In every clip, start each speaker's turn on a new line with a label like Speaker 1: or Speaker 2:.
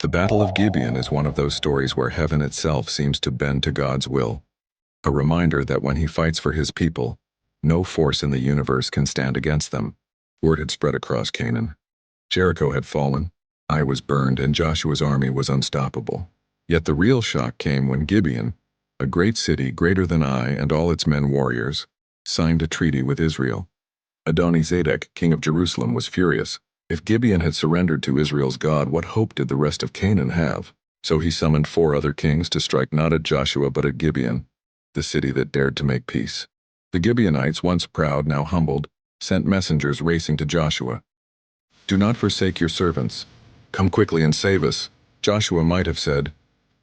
Speaker 1: The Battle of Gibeon is one of those stories where heaven itself seems to bend to God's will, a reminder that when he fights for his people, no force in the universe can stand against them. Word had spread across Canaan. Jericho had fallen, Ai was burned, and Joshua's army was unstoppable. Yet the real shock came when Gibeon, a great city greater than Ai and all its men warriors, signed a treaty with Israel. Adoni-Zedek, king of Jerusalem, was furious. If Gibeon had surrendered to Israel's God, what hope did the rest of Canaan have? So he summoned 4 other kings to strike not at Joshua but at Gibeon, the city that dared to make peace. The Gibeonites, once proud, now humbled, sent messengers racing to Joshua. "Do not forsake your servants. Come quickly and save us." Joshua might have said,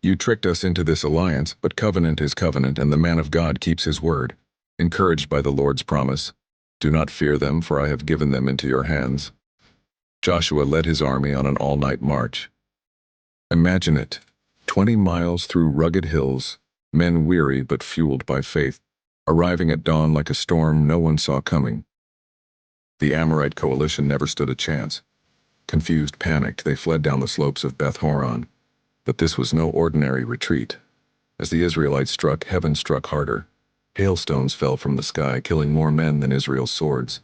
Speaker 1: "You tricked us into this alliance, but covenant is covenant, and the man of God keeps his word." Encouraged by the Lord's promise, "Do not fear them, for I have given them into your hands," Joshua led his army on an all-night march. Imagine it, 20 miles through rugged hills, men weary but fueled by faith, arriving at dawn like a storm no one saw coming. The Amorite coalition never stood a chance. Confused, panicked, they fled down the slopes of Beth Horon. But this was no ordinary retreat. As the Israelites struck, heaven struck harder. Hailstones fell from the sky, killing more men than Israel's swords.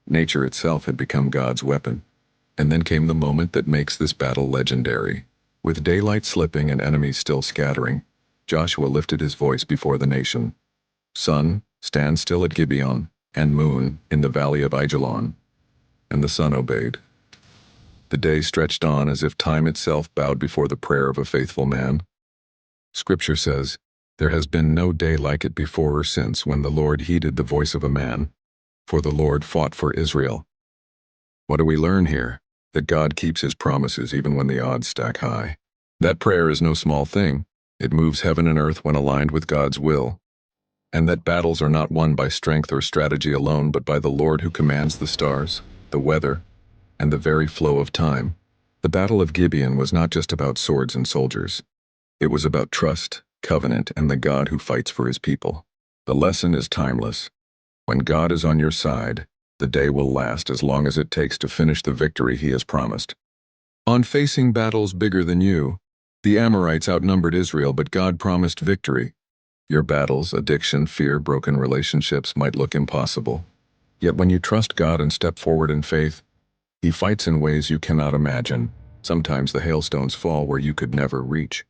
Speaker 1: Nature itself had become God's weapon. And then came the moment that makes this battle legendary. With daylight slipping and enemies still scattering, Joshua lifted his voice before the nation. "Sun, stand still at Gibeon, and moon, in the valley of Ajalon." And the sun obeyed. The day stretched on as if time itself bowed before the prayer of a faithful man. Scripture says, "There has been no day like it before or since when the Lord heeded the voice of a man, for the Lord fought for Israel." What do we learn here? That God keeps his promises even when the odds stack high. That prayer is no small thing. It moves heaven and earth when aligned with God's will. And that battles are not won by strength or strategy alone, but by the Lord who commands the stars, the weather, and the very flow of time. The Battle of Gibeon was not just about swords and soldiers. It was about trust, covenant, and the God who fights for his people. The lesson is timeless. When God is on your side, the day will last as long as it takes to finish the victory he has promised. On facing battles bigger than you, the Amorites outnumbered Israel, but God promised victory. Your battles, addiction, fear, broken relationships might look impossible. Yet when you trust God and step forward in faith, he fights in ways you cannot imagine. Sometimes the hailstones fall where you could never reach.